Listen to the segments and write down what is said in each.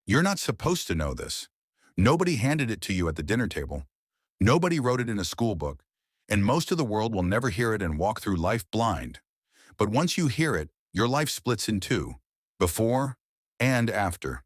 You're not supposed to know this. Nobody handed it to you at the dinner table. Nobody wrote it in a school book, and most of the world will never hear it and walk through life blind. But once you hear it, your life splits in two, before and after.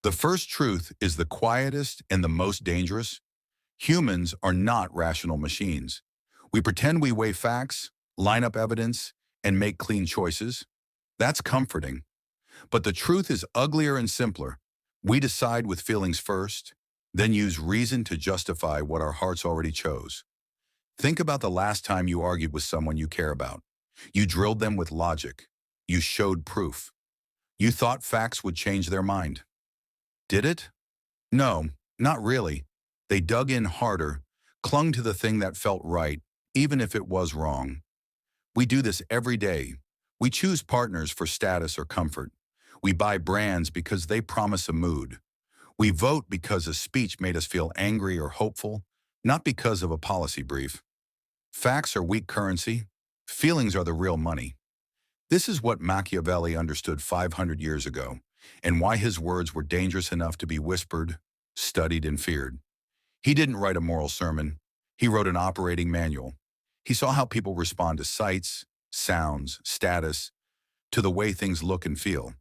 The first truth is the quietest and the most dangerous. Humans are not rational machines. We pretend we weigh facts, line up evidence, and make clean choices. That's comforting. But the truth is uglier and simpler. We decide with feelings first, then use reason to justify what our hearts already chose. Think about the last time you argued with someone you care about. You drilled them with logic. You showed proof. You thought facts would change their mind. Did it? No, not really. They dug in harder, clung to the thing that felt right, even if it was wrong. We do this every day. We choose partners for status or comfort. We buy brands because they promise a mood. We vote because a speech made us feel angry or hopeful, not because of a policy brief. Facts are weak currency. Feelings are the real money. This is what Machiavelli understood 500 years ago, and why his words were dangerous enough to be whispered, studied, and feared. He didn't write a moral sermon. He wrote an operating manual. He saw how people respond to sights, sounds, status, to the way things look and feel.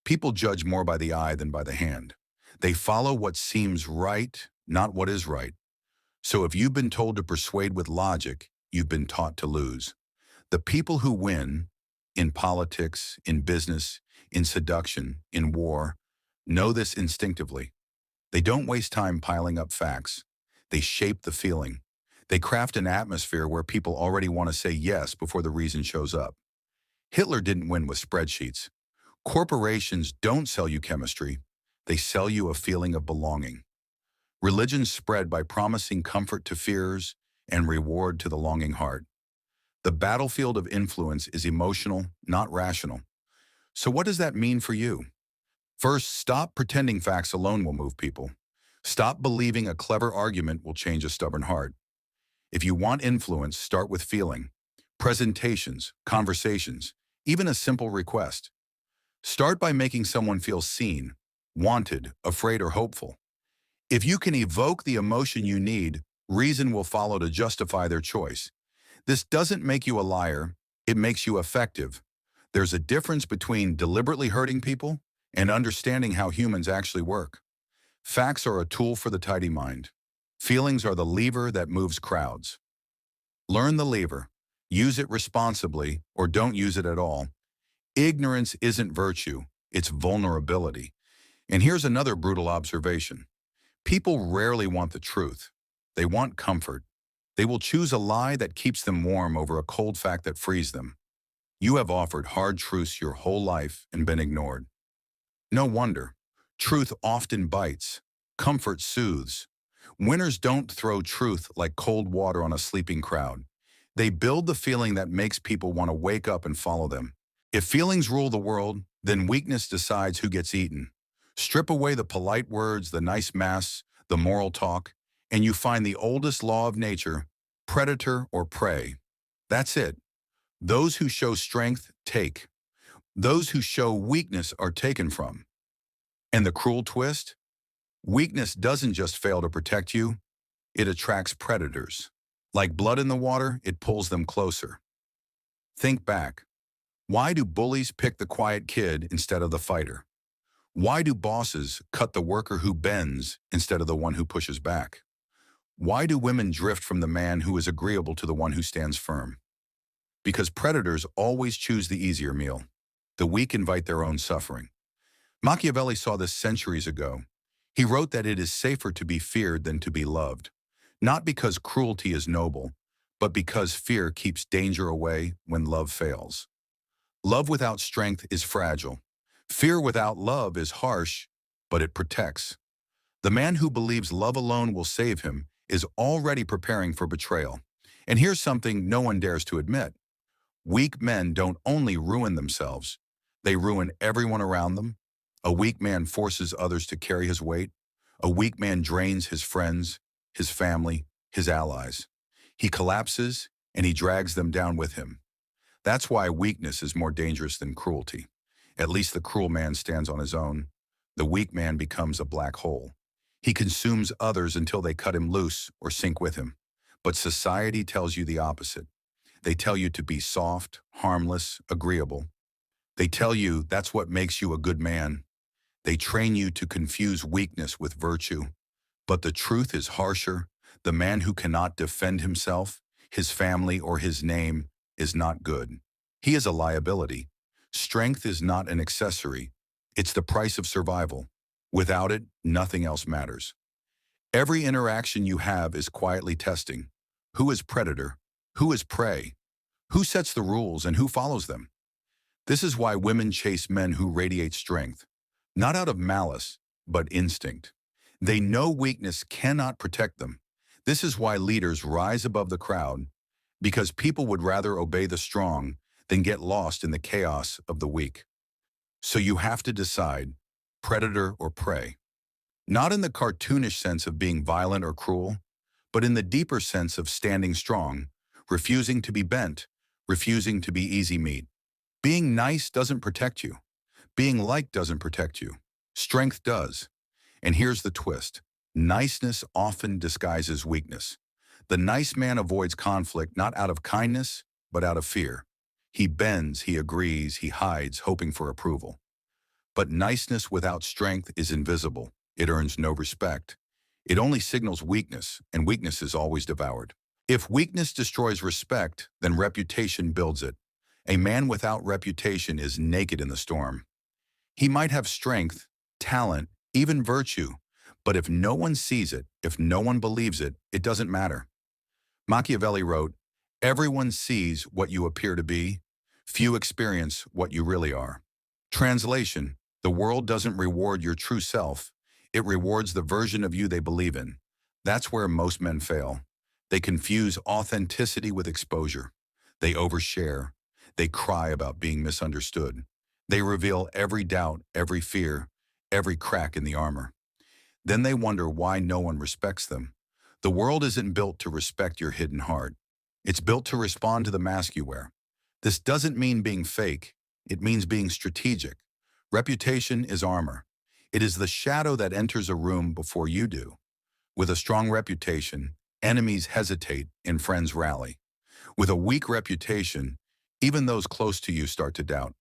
People judge more by the eye than by the hand. They follow what seems right, not what is right. So if you've been told to persuade with logic, you've been taught to lose. The people who win, in politics, in business, in seduction, in war, know this instinctively. They don't waste time piling up facts. They shape the feeling. They craft an atmosphere where people already want to say yes before the reason shows up. Hitler didn't win with spreadsheets. Corporations don't sell you chemistry. They sell you a feeling of belonging. Religions spread by promising comfort to fears and reward to the longing heart. The battlefield of influence is emotional, not rational. So what does that mean for you? First, stop pretending facts alone will move people. Stop believing a clever argument will change a stubborn heart. If you want influence, start with feeling. Presentations, conversations, even a simple request. Start by making someone feel seen, wanted, afraid, or hopeful. If you can evoke the emotion you need, reason will follow to justify their choice. This doesn't make you a liar, it makes you effective. There's a difference between deliberately hurting people and understanding how humans actually work. Facts are a tool for the tidy mind. Feelings are the lever that moves crowds. Learn the lever. Use it responsibly or don't use it at all. Ignorance isn't virtue, it's vulnerability. And here's another brutal observation. People rarely want the truth. They want comfort. They will choose a lie that keeps them warm over a cold fact that frees them. You have offered hard truths your whole life and been ignored. No wonder. Truth often bites. Comfort soothes. Winners don't throw truth like cold water on a sleeping crowd. They build the feeling that makes people want to wake up and follow them. If feelings rule the world, then weakness decides who gets eaten. Strip away the polite words, the nice masks, the moral talk, and you find the oldest law of nature, predator or prey. That's it. Those who show strength take. Those who show weakness are taken from. And the cruel twist? Weakness doesn't just fail to protect you, it attracts predators. Like blood in the water, it pulls them closer. Think back. Why do bullies pick the quiet kid instead of the fighter? Why do bosses cut the worker who bends instead of the one who pushes back? Why do women drift from the man who is agreeable to the one who stands firm? Because predators always choose the easier meal. The weak invite their own suffering. Machiavelli saw this centuries ago. He wrote that it is safer to be feared than to be loved, not because cruelty is noble, but because fear keeps danger away when love fails. Love without strength is fragile. Fear without love is harsh, but it protects. The man who believes love alone will save him is already preparing for betrayal. And here's something no one dares to admit. Weak men don't only ruin themselves, they ruin everyone around them. A weak man forces others to carry his weight. A weak man drains his friends, his family, his allies. He collapses and he drags them down with him. That's why weakness is more dangerous than cruelty. At least the cruel man stands on his own. The weak man becomes a black hole. He consumes others until they cut him loose or sink with him. But society tells you the opposite. They tell you to be soft, harmless, agreeable. They tell you that's what makes you a good man. They train you to confuse weakness with virtue. But the truth is harsher. The man who cannot defend himself, his family, or his name is not good. He is a liability. Strength is not an accessory. It's the price of survival. Without it, nothing else matters. Every interaction you have is quietly testing. Who is predator? Who is prey? Who sets the rules and who follows them? This is why women chase men who radiate strength, not out of malice, but instinct. They know weakness cannot protect them. This is why leaders rise above the crowd, because people would rather obey the strong than get lost in the chaos of the weak. So you have to decide, predator or prey. Not in the cartoonish sense of being violent or cruel, but in the deeper sense of standing strong, refusing to be bent, refusing to be easy meat. Being nice doesn't protect you. Being liked doesn't protect you. Strength does. And here's the twist. Niceness often disguises weakness. The nice man avoids conflict not out of kindness, but out of fear. He bends, he agrees, he hides, hoping for approval. But niceness without strength is invisible. It earns no respect. It only signals weakness, and weakness is always devoured. If weakness destroys respect, then reputation builds it. A man without reputation is naked in the storm. He might have strength, talent, even virtue, but if no one sees it, if no one believes it, it doesn't matter. Machiavelli wrote, "Everyone sees what you appear to be. Few experience what you really are." Translation, the world doesn't reward your true self. It rewards the version of you they believe in. That's where most men fail. They confuse authenticity with exposure. They overshare. They cry about being misunderstood. They reveal every doubt, every fear, every crack in the armor. Then they wonder why no one respects them. The world isn't built to respect your hidden heart. It's built to respond to the mask you wear. This doesn't mean being fake. It means being strategic. Reputation is armor. It is the shadow that enters a room before you do. With a strong reputation, enemies hesitate and friends rally. With a weak reputation, even those close to you start to doubt.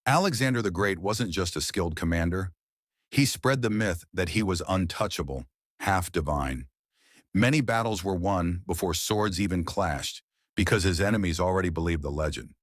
Alexander the Great wasn't just a skilled commander. He spread the myth that he was untouchable, half divine. Many battles were won before swords even clashed because his enemies already believed the legend.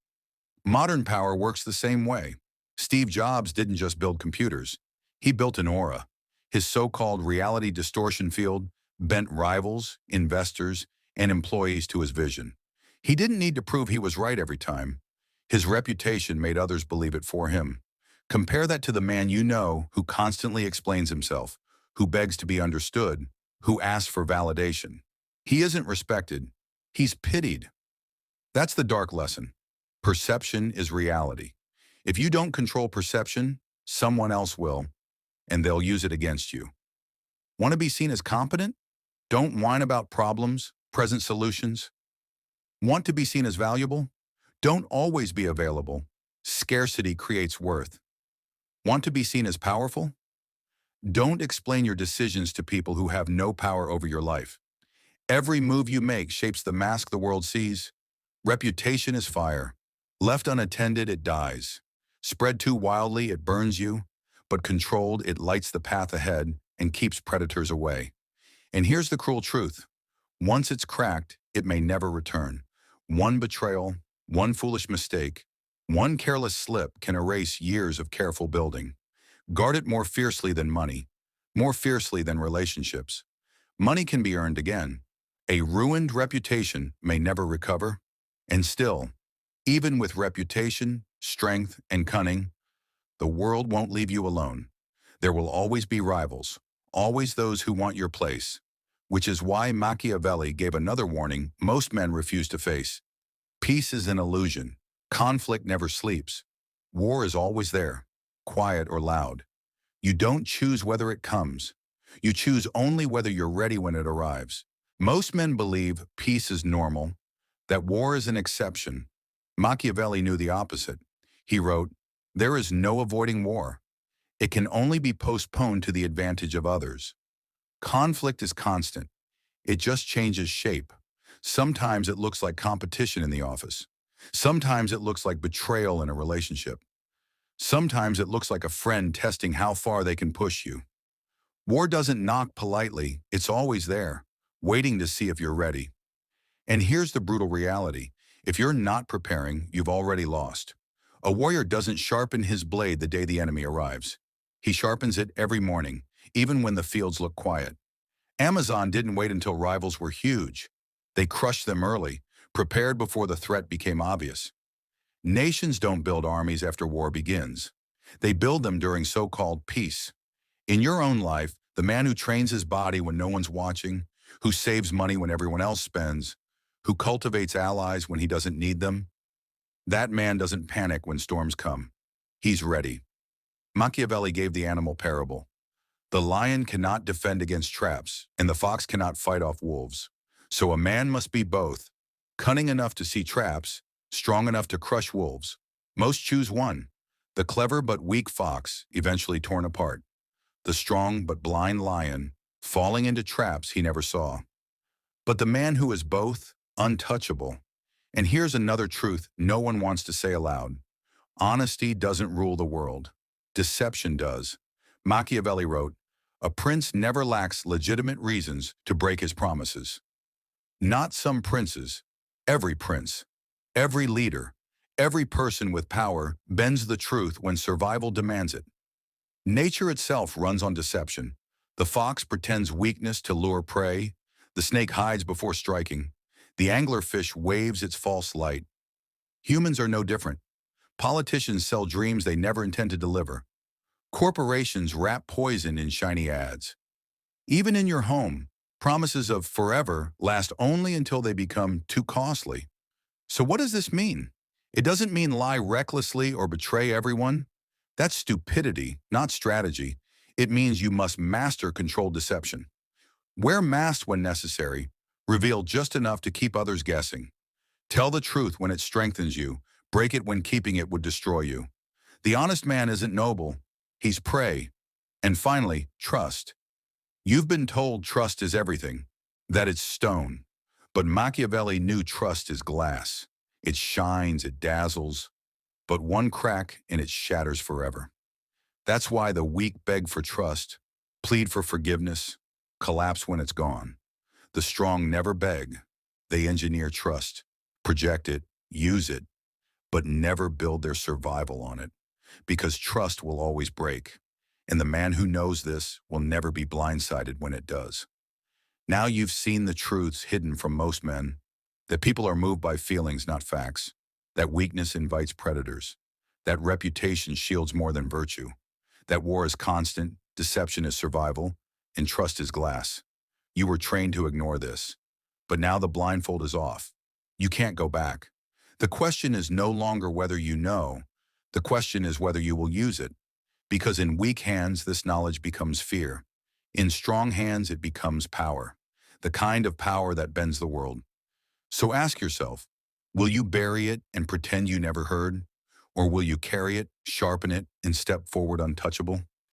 Modern power works the same way. Steve Jobs didn't just build computers. He built an aura. His so-called reality distortion field bent rivals, investors, and employees to his vision. He didn't need to prove he was right every time. His reputation made others believe it for him. Compare that to the man you know who constantly explains himself, who begs to be understood, who asks for validation. He isn't respected. He's pitied. That's the dark lesson. Perception is reality. If you don't control perception, someone else will, and they'll use it against you. Want to be seen as competent? Don't whine about problems, present solutions. Want to be seen as valuable? Don't always be available. Scarcity creates worth. Want to be seen as powerful? Don't explain your decisions to people who have no power over your life. Every move you make shapes the mask the world sees. Reputation is fire. Left unattended, it dies. Spread too wildly, it burns you. But controlled, it lights the path ahead and keeps predators away. And here's the cruel truth. Once it's cracked, it may never return. One betrayal, one foolish mistake, one careless slip can erase years of careful building. Guard it more fiercely than money, more fiercely than relationships. Money can be earned again. A ruined reputation may never recover. And still, even with reputation, strength, and cunning, the world won't leave you alone. There will always be rivals, always those who want your place, which is why Machiavelli gave another warning most men refuse to face. Peace is an illusion. Conflict never sleeps. War is always there, quiet or loud. You don't choose whether it comes. You choose only whether you're ready when it arrives. Most men believe peace is normal, that war is an exception. Machiavelli knew the opposite. He wrote, "There is no avoiding war. It can only be postponed to the advantage of others. Conflict is constant. It just changes shape. Sometimes it looks like competition in the office. Sometimes it looks like betrayal in a relationship. Sometimes it looks like a friend testing how far they can push you. War doesn't knock politely. It's always there, waiting to see if you're ready. And here's the brutal reality. If you're not preparing, you've already lost. A warrior doesn't sharpen his blade the day the enemy arrives. He sharpens it every morning, even when the fields look quiet. Amazon didn't wait until rivals were huge. They crushed them early, prepared before the threat became obvious. Nations don't build armies after war begins. They build them during so-called peace. In your own life, the man who trains his body when no one's watching, who saves money when everyone else spends, who cultivates allies when he doesn't need them, that man doesn't panic when storms come. He's ready. Machiavelli gave the animal parable. The lion cannot defend against traps, and the fox cannot fight off wolves. So a man must be both, cunning enough to see traps, strong enough to crush wolves. Most choose one, the clever but weak fox, eventually torn apart. The strong but blind lion, falling into traps he never saw. But the man who is both, untouchable. And here's another truth no one wants to say aloud. Honesty doesn't rule the world. Deception does. Machiavelli wrote, "A prince never lacks legitimate reasons to break his promises." Not some princes, every prince, every leader, every person with power bends the truth when survival demands it. Nature itself runs on deception. The fox pretends weakness to lure prey. The snake hides before striking. The anglerfish waves its false light. Humans are no different. Politicians sell dreams they never intend to deliver. Corporations wrap poison in shiny ads. Even in your home, promises of forever last only until they become too costly. So what does this mean? It doesn't mean lie recklessly or betray everyone. That's stupidity, not strategy. It means you must master controlled deception. Wear masks when necessary. Reveal just enough to keep others guessing. Tell the truth when it strengthens you. Break it when keeping it would destroy you. The honest man isn't noble. He's prey. And finally, trust. You've been told trust is everything, that it's stone. But Machiavelli knew trust is glass. It shines, it dazzles, but one crack and it shatters forever. That's why the weak beg for trust, plead for forgiveness, collapse when it's gone. The strong never beg. They engineer trust, project it, use it, but never build their survival on it, because trust will always break. And the man who knows this will never be blindsided when it does. Now you've seen the truths hidden from most men, that people are moved by feelings, not facts, that weakness invites predators, that reputation shields more than virtue, that war is constant, deception is survival, and trust is glass. You were trained to ignore this, but now the blindfold is off. You can't go back. The question is no longer whether you know, the question is whether you will use it. Because in weak hands, this knowledge becomes fear. In strong hands, it becomes power, the kind of power that bends the world. So ask yourself, will you bury it and pretend you never heard? Or will you carry it, sharpen it, and step forward untouchable?